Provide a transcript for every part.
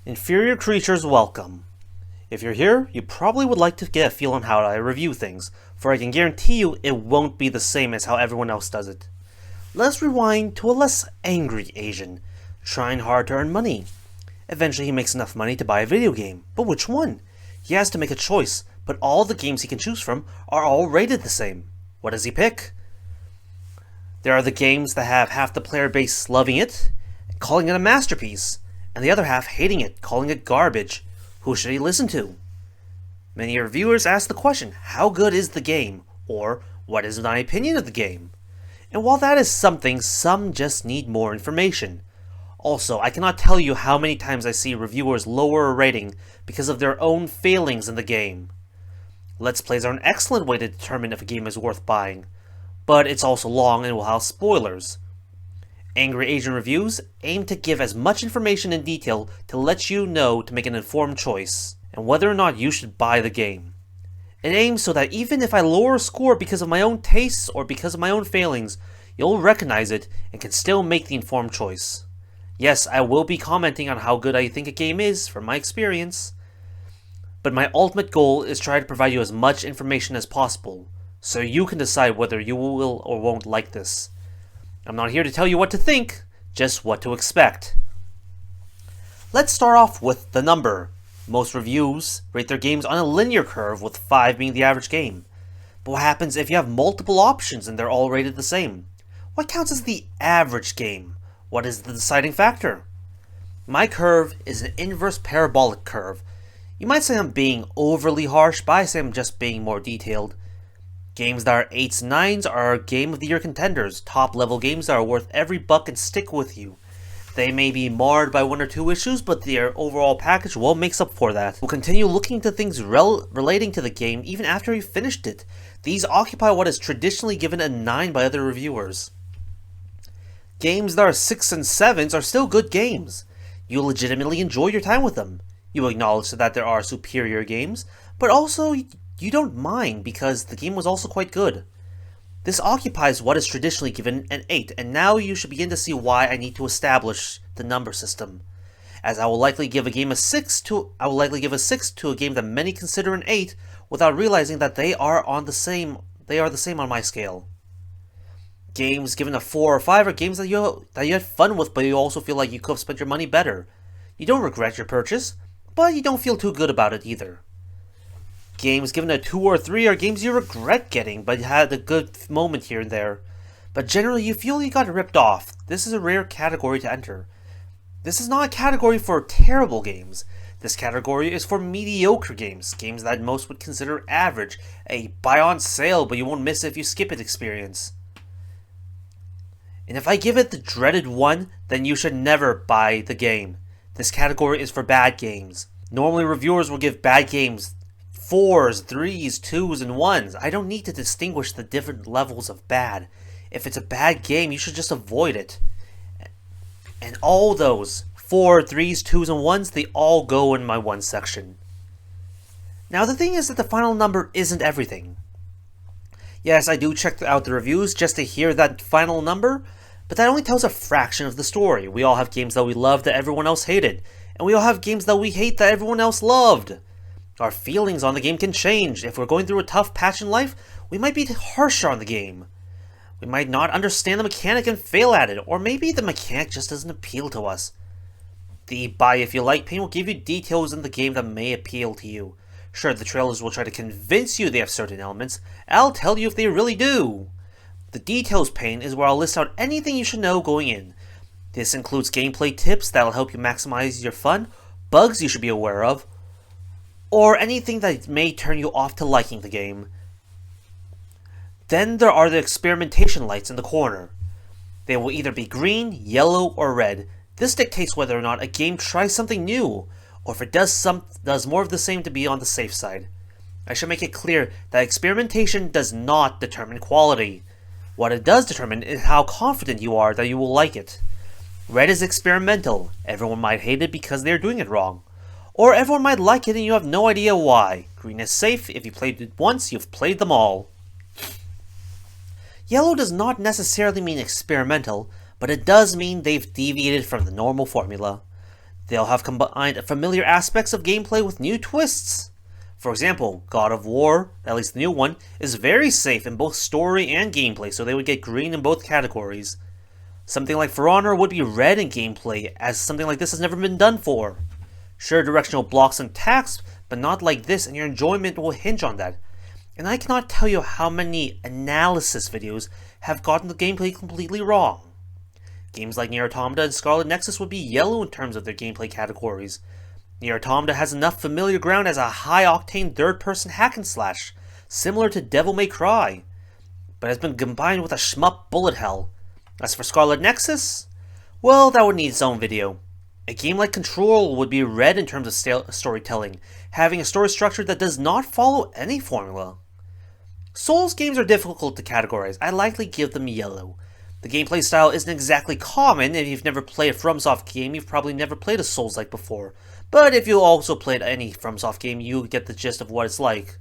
Inferior creatures welcome. If you're here, you probably would like to get a feel on how I review things, for I can guarantee you it won't be the same as how everyone else does it. Let's rewind to a less angry Asian, trying hard to earn money. Eventually he makes enough money to buy a video game, but which one? He has to make a choice, but all the games he can choose from are all rated the same. What does he pick? There are the games that have half the player base loving it, calling it a masterpiece, and the other half hating it, calling it garbage. Who should he listen to? Many reviewers ask the question, how good is the game? Or, what is my opinion of the game? And while that is something, some just need more information. Also, I cannot tell you how many times I see reviewers lower a rating because of their own failings in the game. Let's Plays are an excellent way to determine if a game is worth buying, but it's also long and will have spoilers. Angry Asian reviews aim to give as much information in detail to let you know to make an informed choice, and whether or not you should buy the game. It aims so that even if I lower a score because of my own tastes or because of my own failings, you'll recognize it and can still make the informed choice. Yes, I will be commenting on how good I think a game is from my experience, but my ultimate goal is try to provide you as much information as possible, so you can decide whether you will or won't like this. I'm not here to tell you what to think, just what to expect. Let's start off with the number. Most reviews rate their games on a linear curve, with 5 being the average game. But what happens if you have multiple options and they're all rated the same? What counts as the average game? What is the deciding factor? My curve is an inverse parabolic curve. You might say I'm being overly harsh, but I say I'm just being more detailed. Games that are 8s and 9s are Game of the Year contenders, top-level games that are worth every buck and stick with you. They may be marred by 1 or 2 issues, but their overall package well makes up for that. We'll continue looking to things relating to the game even after you've finished it. These occupy what is traditionally given a 9 by other reviewers. Games that are 6s and 7s are still good games. You legitimately enjoy your time with them. You acknowledge that there are superior games, but also you don't mind because the game was also quite good. This occupies what is traditionally given an 8, and now you should begin to see why I need to establish the number system. As I will likely give a 6 to a game that many consider an 8 without realizing that they are the same on my scale. Games given a 4 or 5 are games that you had fun with, but you also feel like you could have spent your money better. You don't regret your purchase, but you don't feel too good about it either. Games given a 2 or 3 are games you regret getting, but had a good moment here and there. But generally you feel you got ripped off. This is a rare category to enter. This is not a category for terrible games. This category is for mediocre games, games that most would consider average, a buy on sale but you won't miss it if you skip it experience. And if I give it the dreaded 1, then you should never buy the game. This category is for bad games. Normally reviewers will give bad games 4s, 3s, 2s, and 1s. I don't need to distinguish the different levels of bad. If it's a bad game, you should just avoid it. And all those 4, 3s, 2s, and 1s, they all go in my 1 section. Now the thing is that the final number isn't everything. Yes, I do check out the reviews just to hear that final number, but that only tells a fraction of the story. We all have games that we love that everyone else hated, and we all have games that we hate that everyone else loved. Our feelings on the game can change. If we're going through a tough patch in life, we might be harsher on the game. We might not understand the mechanic and fail at it, or maybe the mechanic just doesn't appeal to us. The buy if you like pane will give you details in the game that may appeal to you. Sure, the trailers will try to convince you they have certain elements, and I'll tell you if they really do. The details pane is where I'll list out anything you should know going in. This includes gameplay tips that'll help you maximize your fun, bugs you should be aware of, or anything that may turn you off to liking the game. Then there are the experimentation lights in the corner. They will either be green, yellow, or red. This dictates whether or not a game tries something new, or if it does more of the same to be on the safe side. I should make it clear that experimentation does not determine quality. What it does determine is how confident you are that you will like it. Red is experimental. Everyone might hate it because they are doing it wrong. Or everyone might like it and you have no idea why. Green is safe. If you played it once, you've played them all. Yellow does not necessarily mean experimental, but it does mean they've deviated from the normal formula. They'll have combined familiar aspects of gameplay with new twists. For example, God of War, at least the new one, is very safe in both story and gameplay, so they would get green in both categories. Something like For Honor would be red in gameplay, as something like this has never been done for. Sure, directional blocks and attacks, but not like this, and your enjoyment will hinge on that. And I cannot tell you how many analysis videos have gotten the gameplay completely wrong. Games like Nier Automata and Scarlet Nexus would be yellow in terms of their gameplay categories. Nier Automata has enough familiar ground as a high-octane third-person hack-and-slash, similar to Devil May Cry, but has been combined with a shmup bullet hell. As for Scarlet Nexus, well, that would need its own video. A game like Control would be red in terms of storytelling, having a story structure that does not follow any formula. Souls games are difficult to categorize. I likely give them yellow. The gameplay style isn't exactly common. If you've never played a FromSoft game, you've probably never played a Souls-like before. But if you also played any FromSoft game, you get the gist of what it's like.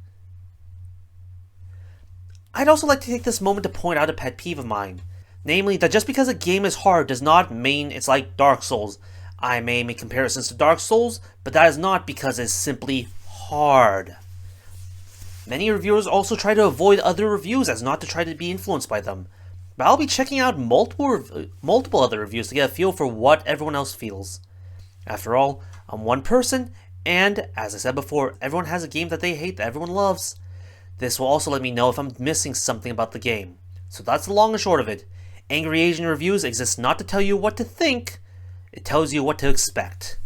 I'd also like to take this moment to point out a pet peeve of mine. Namely, that just because a game is hard does not mean it's like Dark Souls. I may make comparisons to Dark Souls, but that is not because it's simply hard. Many reviewers also try to avoid other reviews as not to try to be influenced by them. But I'll be checking out multiple other reviews to get a feel for what everyone else feels. After all, I'm one person, and, as I said before, everyone has a game that they hate that everyone loves. This will also let me know if I'm missing something about the game. So that's the long and short of it. Angry Asian Reviews exists not to tell you what to think, it tells you what to expect.